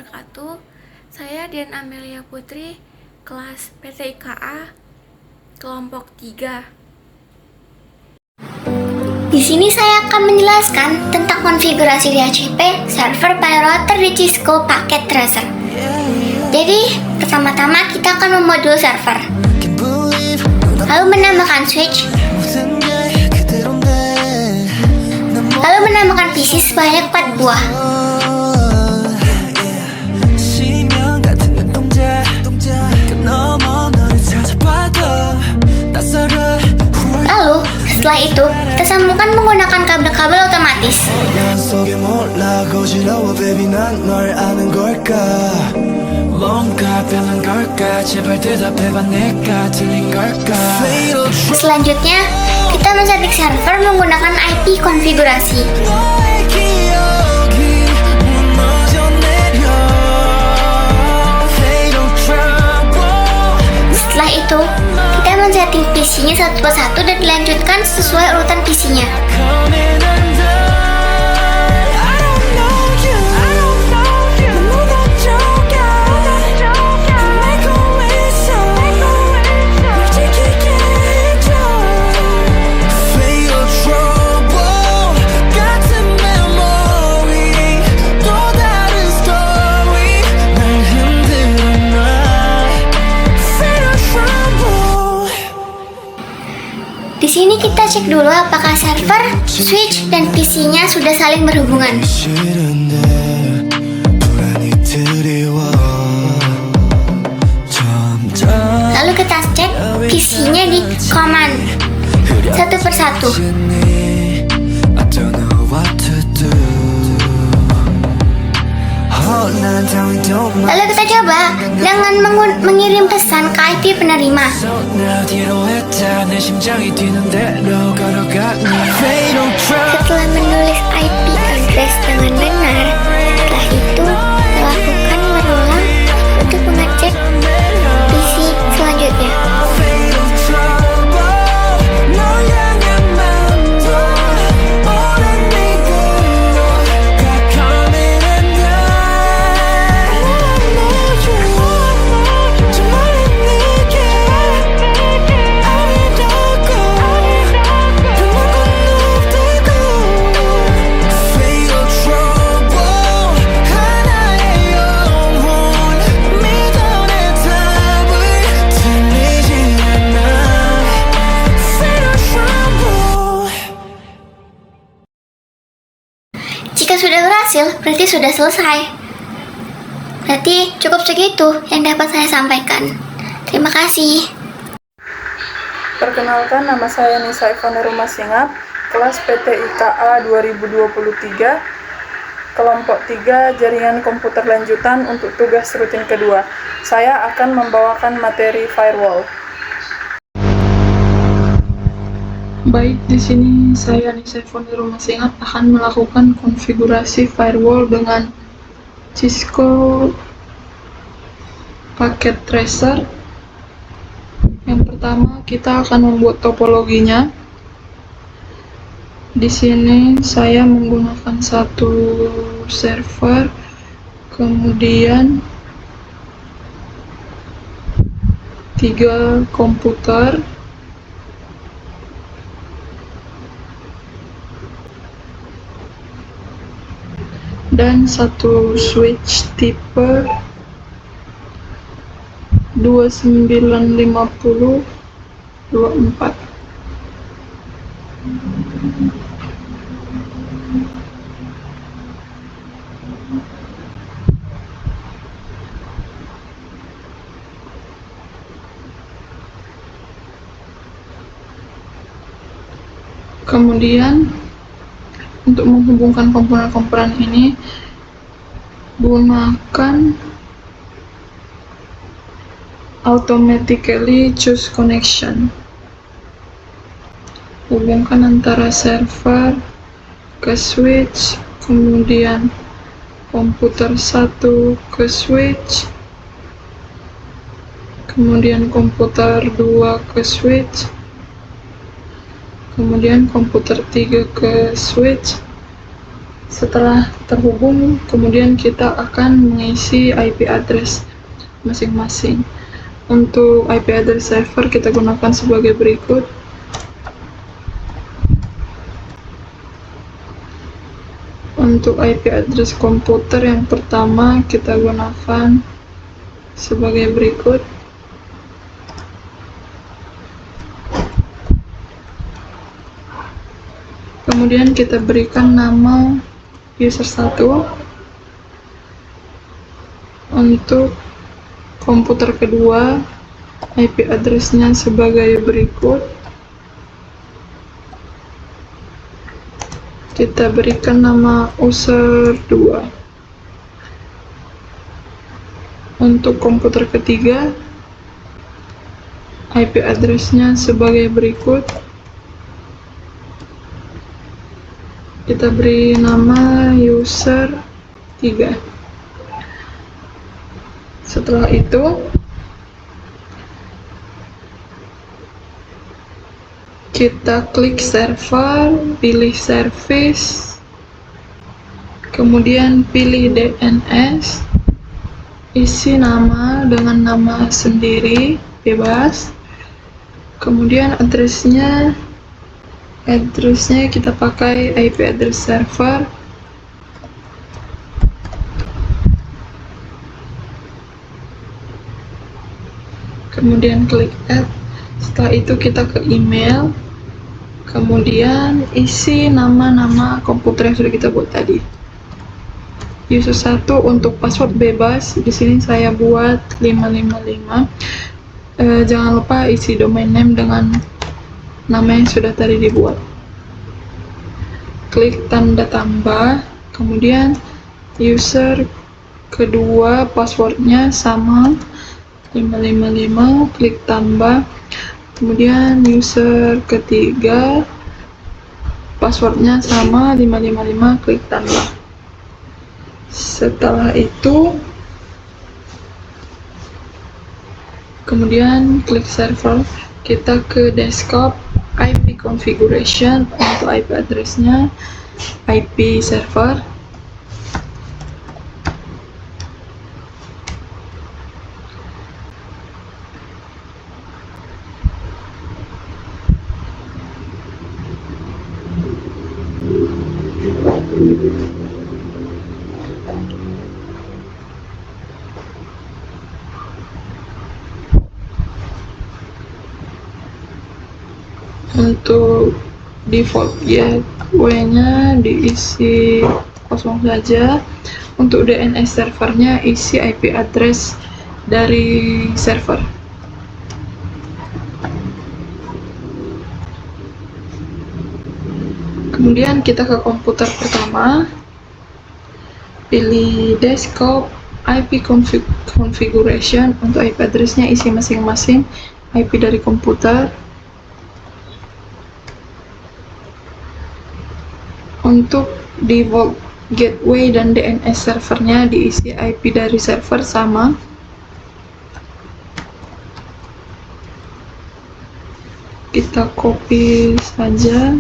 wabarakatuh. Saya Dian Amelia Putri, kelas PTIKA, kelompok 3. Di sini saya akan menjelaskan tentang konfigurasi DHCP server pada router di Cisco Packet Tracer. Jadi, pertama-tama kita akan membuat dulu server, lalu menambahkan switch, lalu menambahkan PC sebanyak 4 buah. Lalu, setelah itu, kita sambungkan menggunakan kabel-kabel otomatis. Selanjutnya, kita men-setting server menggunakan IP konfigurasi. Setelah itu, kita men-setting PC-nya satu persatu dan dilanjutkan sesuai urutan PC-nya. Di sini kita cek dulu apakah server, switch, dan PC-nya sudah saling berhubungan. Lalu kita cek PC-nya di command satu persatu. Lalu kita coba dengan mengirim pesan ke IP penerima. Setelah menulis IP address dengan benar, setelah itu lakukan berulang untuk mengecek PC selanjutnya. Jika sudah berhasil, berarti sudah selesai. Berarti cukup segitu yang dapat saya sampaikan. Terima kasih. Perkenalkan, nama saya Nisa Ivana Rumah Singap, kelas PTIKA 2023, kelompok 3, jaringan komputer lanjutan untuk tugas rutin kedua. Saya akan membawakan materi firewall. Baik, di sini saya Nisa Ivana Rumah Singap akan melakukan konfigurasi firewall dengan Cisco Packet Tracer. Yang pertama, kita akan membuat topologinya. Di sini saya menggunakan satu server, kemudian 3 komputer, dan satu switch tipe 295024. Kemudian untuk menghubungkan komponen-komponen ini gunakan automatically choose connection. Hubungkan antara server ke switch, kemudian komputer 1 ke switch, kemudian komputer 2 ke switch, kemudian komputer 3 ke switch, Setelah terhubung, kemudian kita akan mengisi IP address masing-masing. Untuk IP address server kita gunakan sebagai berikut. Untuk IP address komputer yang pertama kita gunakan sebagai berikut. Kemudian kita berikan nama user 1. Untuk komputer kedua, IP address-nya sebagai berikut. Kita berikan nama user 2. Untuk komputer ketiga, IP address-nya sebagai berikut. Kita beri nama user 3. Setelah itu, kita klik server, pilih service, kemudian pilih DNS, isi nama dengan nama sendiri, bebas. Kemudian address-nya kita pakai IP address server. Kemudian klik add. Setelah itu kita ke email. Kemudian isi nama-nama komputer yang sudah kita buat tadi. User 1 untuk password bebas. Di sini saya buat 555. Jangan lupa isi domain name dengan nama yang sudah tadi dibuat. Klik tanda tambah, kemudian user kedua passwordnya sama 555, klik tambah, kemudian user ketiga passwordnya sama 555, klik tambah. Setelah itu kemudian klik server, kita ke desktop, IP configuration, untuk IP address-nya IP server. Untuk default gateway-nya diisi kosong saja. Untuk DNS servernya isi IP address dari server. Kemudian kita ke komputer pertama, pilih desktop, IP configuration, untuk IP address-nya isi masing-masing IP dari komputer. Untuk default gateway dan DNS servernya diisi IP dari server sama. Kita copy saja.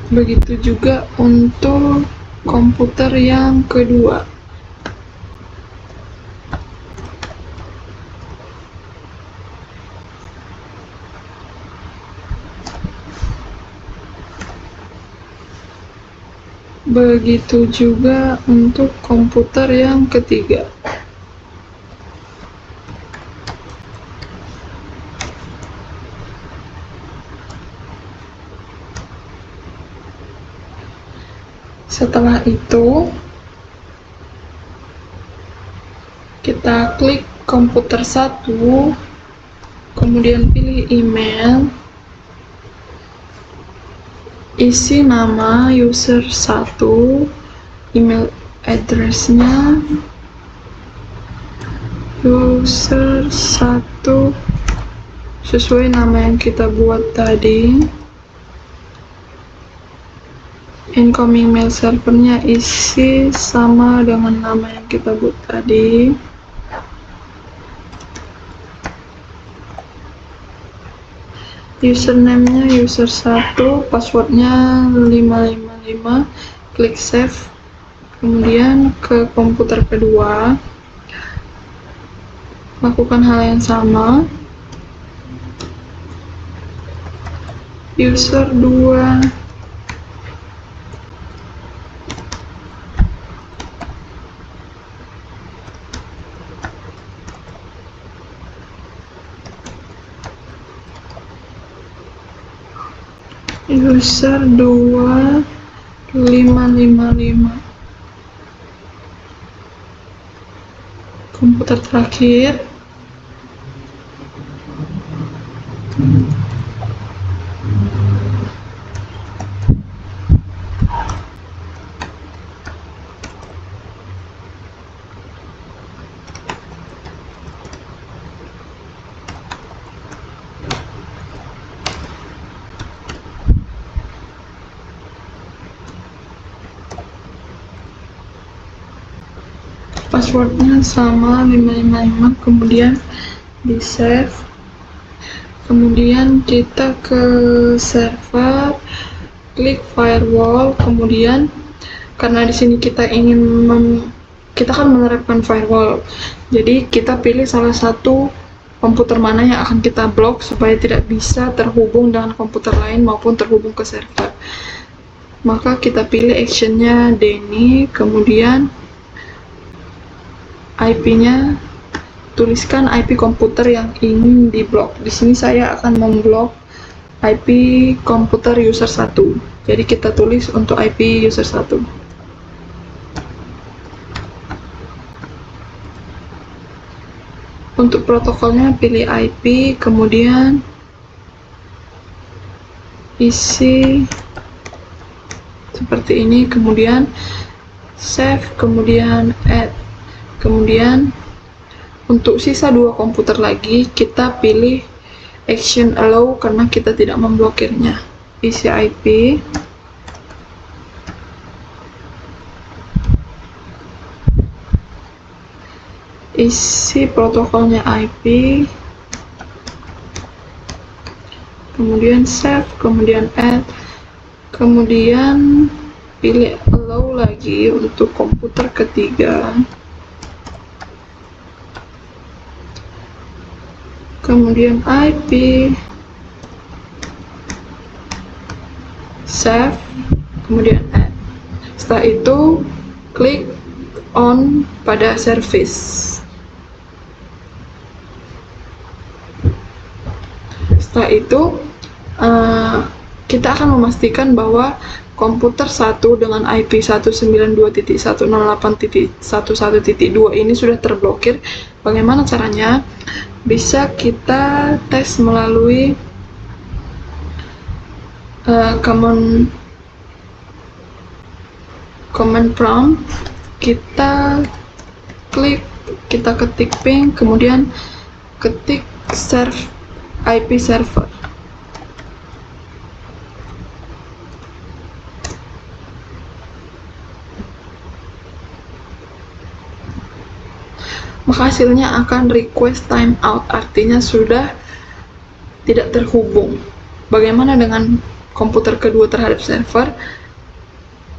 Begitu juga untuk komputer yang kedua. Begitu juga untuk komputer yang ketiga. Setelah itu, kita klik komputer 1, kemudian pilih email, isi nama user 1, email address-nya user 1 sesuai nama yang kita buat tadi. Incoming mail servernya isi sama dengan nama yang kita buat tadi. username-nya user1, passwordnya 555, klik save, kemudian ke komputer kedua, lakukan hal yang sama, user2, user2 555, komputer terakhir, passwordnya sama 555, kemudian di save, kemudian kita ke server, klik firewall, kemudian karena di sini kita ingin kita kan menerapkan firewall, jadi kita pilih salah satu komputer mana yang akan kita blok supaya tidak bisa terhubung dengan komputer lain maupun terhubung ke server. Maka kita pilih actionnya Denny, kemudian IP-nya, tuliskan IP komputer yang ingin diblok. Di sini saya akan memblok IP komputer user 1. Jadi kita tulis untuk IP user 1. Untuk protokolnya pilih IP, kemudian isi seperti ini, kemudian save, kemudian add. Kemudian untuk sisa 2 komputer lagi kita pilih action allow karena kita tidak memblokirnya. Isi IP, isi protokolnya IP, kemudian save, kemudian add, kemudian pilih allow lagi untuk komputer ketiga, kemudian IP, save, kemudian add. Setelah itu klik on pada service. Setelah itu kita akan memastikan bahwa komputer 1 dengan IP 192.168.11.2 ini sudah terblokir. Bagaimana caranya? Bisa kita tes melalui command prompt. Kita klik, kita ketik ping, kemudian ketik IP server. Maka hasilnya akan request timeout, artinya sudah tidak terhubung. Bagaimana dengan komputer kedua terhadap server?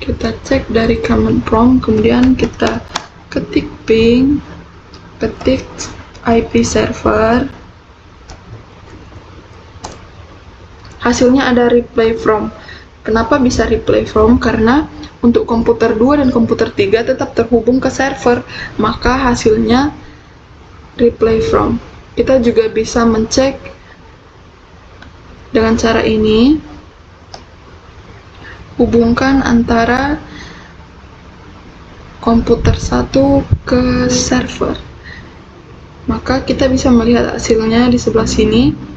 Kita cek dari command prompt, kemudian kita ketik ping, ketik IP server. Hasilnya ada reply from. Kenapa bisa reply from? Karena untuk komputer 2 dan komputer 3 tetap terhubung ke server, maka hasilnya reply from. Kita juga bisa mencek dengan cara ini, hubungkan antara komputer 1 ke server. Maka kita bisa melihat hasilnya di sebelah sini.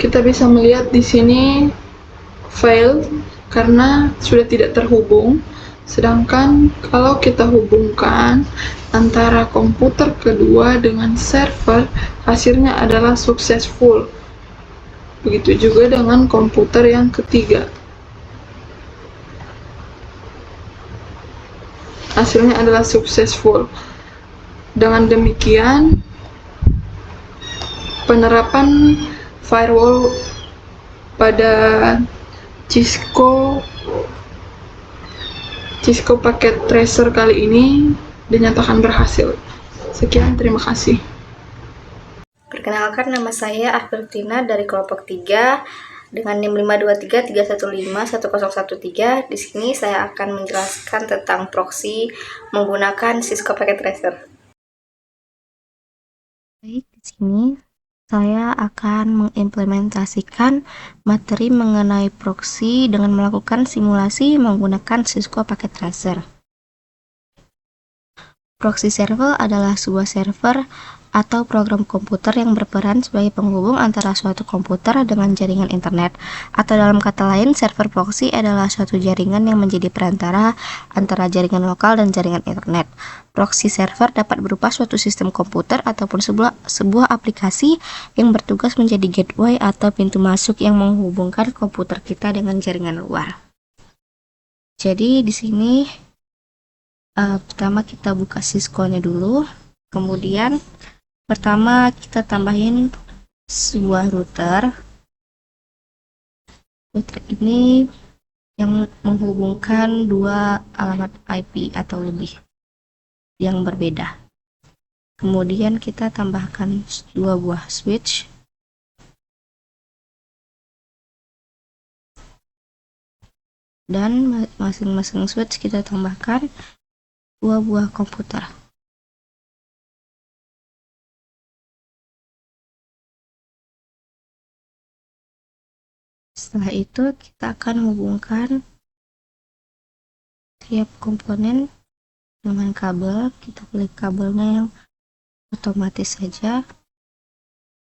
Kita bisa melihat di sini failed karena sudah tidak terhubung. Sedangkan kalau kita hubungkan antara komputer kedua dengan server, hasilnya adalah successful. Begitu juga dengan komputer yang ketiga. Hasilnya adalah successful. Dengan demikian, penerapan firewall pada Cisco Packet Tracer kali ini dinyatakan berhasil. Sekian, terima kasih. Perkenalkan, nama saya Albertina dari kelompok 3 dengan NIM 52331510113. Di sini saya akan menjelaskan tentang proxy menggunakan Cisco Packet Tracer. Baik, di sini saya akan mengimplementasikan materi mengenai proxy dengan melakukan simulasi menggunakan Cisco Packet Tracer. Proxy server adalah sebuah server atau program komputer yang berperan sebagai penghubung antara suatu komputer dengan jaringan internet, atau dalam kata lain, server proxy adalah suatu jaringan yang menjadi perantara antara jaringan lokal dan jaringan internet. Proxy server dapat berupa suatu sistem komputer ataupun sebuah aplikasi yang bertugas menjadi gateway atau pintu masuk yang menghubungkan komputer kita dengan jaringan luar. Jadi di sini pertama kita buka Cisco-nya dulu, kemudian pertama kita tambahin sebuah router. Router ini yang menghubungkan dua alamat IP atau lebih yang berbeda. Kemudian kita tambahkan dua buah switch. Dan masing-masing switch kita tambahkan dua buah komputer. Setelah itu kita akan hubungkan tiap komponen dengan kabel. Kita pilih kabelnya yang otomatis saja,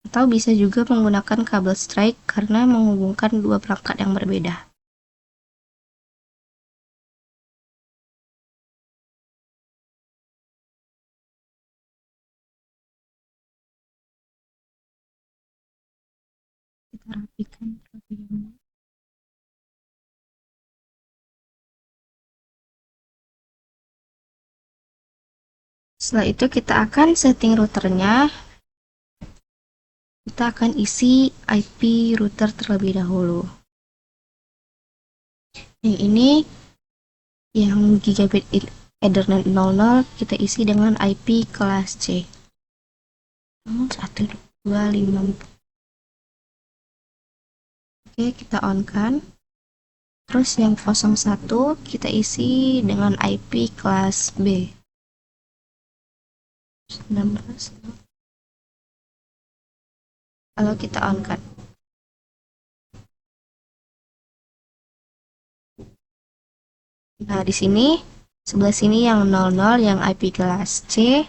atau bisa juga menggunakan kabel strike karena menghubungkan dua perangkat yang berbeda. Kita rapikan terlebih dahulu. Setelah itu kita akan setting routernya. Kita akan isi IP router terlebih dahulu. Yang ini yang gigabit Ethernet 00 kita isi dengan IP kelas C. 1250. Oke, kita on kan. Terus yang 01 kita isi dengan IP kelas B. 19. Lalu kita on kan. Nah, di sini sebelah sini yang 00 yang IP kelas C,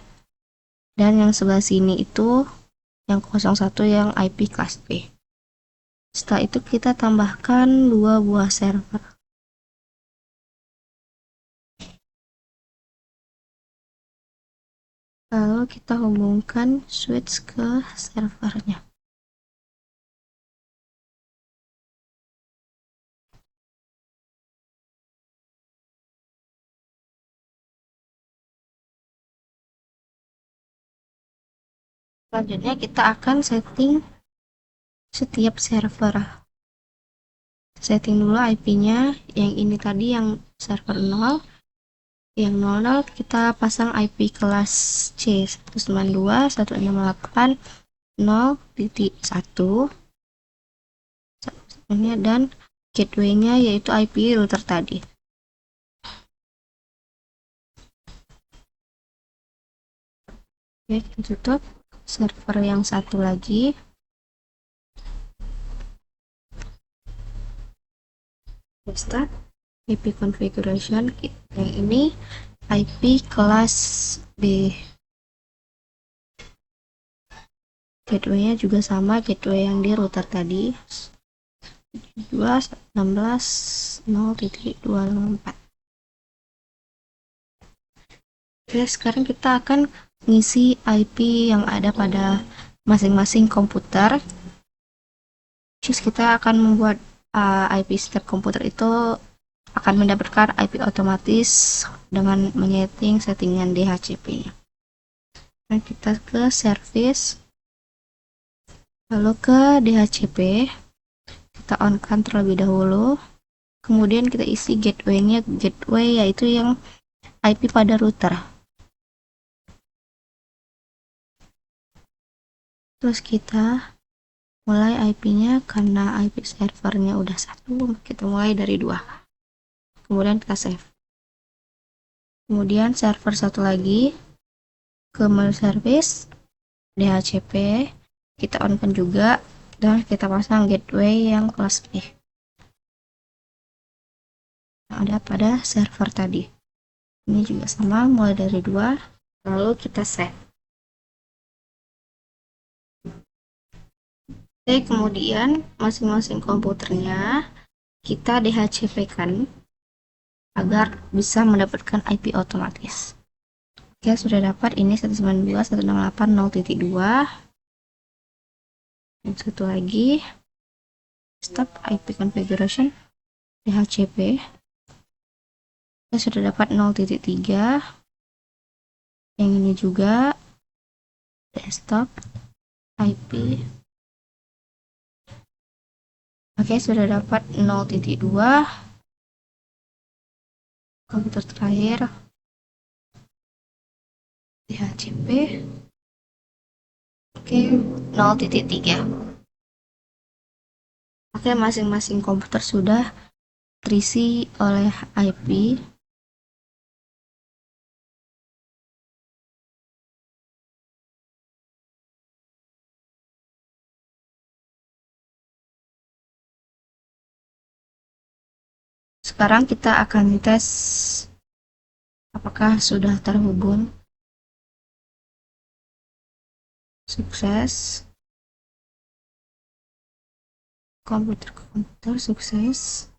dan yang sebelah sini itu yang 01 yang IP kelas B. Setelah itu kita tambahkan dua buah server. Lalu kita hubungkan switch ke servernya. Selanjutnya kita akan setting setiap server. Setting dulu IP-nya. Yang ini tadi yang server 0. Yang 00 kita pasang IP kelas C 192.168.0.1 dan gateway-nya yaitu IP router tadi. Oke, kita tutup. Server yang satu lagi. Start IP configuration. Yang ini IP kelas B. Gateway-nya juga sama gateway yang di router tadi, 2.16.0.254. Oke, sekarang kita akan ngisi IP yang ada pada masing-masing komputer. Terus kita akan membuat IP setiap komputer itu akan mendapatkan IP otomatis dengan menyeting settingan DHCP-nya. Nah, kita ke service, lalu ke DHCP, kita on-kan terlebih dahulu, kemudian kita isi gateway-nya, gateway yaitu yang IP pada router. Terus kita mulai IP-nya, karena IP servernya udah 1, kita mulai dari 2. Kemudian kita save. Kemudian server satu lagi, ke menu service, DHCP, kita on-kan juga, dan kita pasang gateway yang kelas B yang ada pada server tadi. Ini juga sama, mulai dari 2, lalu kita save. Oke, kemudian masing-masing komputernya kita DHCP-kan agar bisa mendapatkan IP otomatis. Oke, sudah dapat. Ini 192.168.0.2. Dan satu lagi, stop IP configuration, DHCP. Kita sudah dapat 0.3. Yang ini juga desktop IP. Oke, sudah dapat 0.2. Komputer terakhir DHCP. Oke, 0.3. Oke, masing-masing komputer sudah terisi oleh IP. Sekarang kita akan tes apakah sudah terhubung. Sukses. Komputer ke komputer, sukses.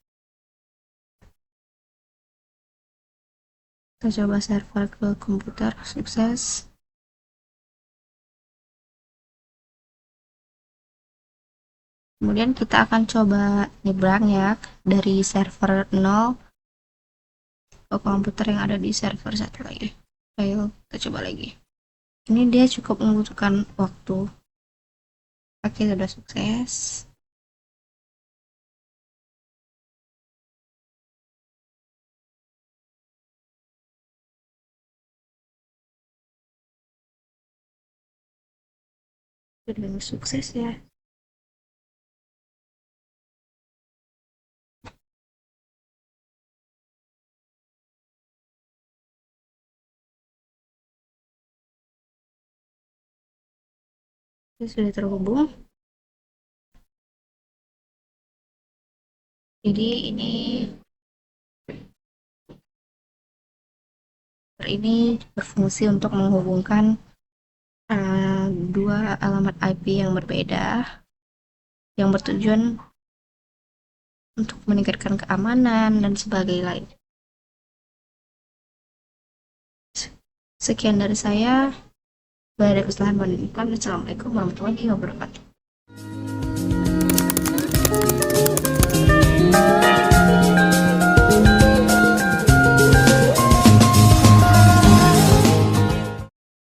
Kita coba server ke komputer, sukses. Kemudian kita akan coba nyebrang ya dari server 0 ke komputer yang ada di server satu lagi. Ayo kita coba lagi. Ini dia cukup membutuhkan waktu. Oke, sudah sukses. Sudah sukses ya. Sudah terhubung. Jadi ini berfungsi untuk menghubungkan dua alamat IP yang berbeda yang bertujuan untuk meningkatkan keamanan dan sebagainya lain. Sekian dari saya. Ada kesalahan mohon dimaafkan. Assalamualaikum warahmatullahi wabarakatuh.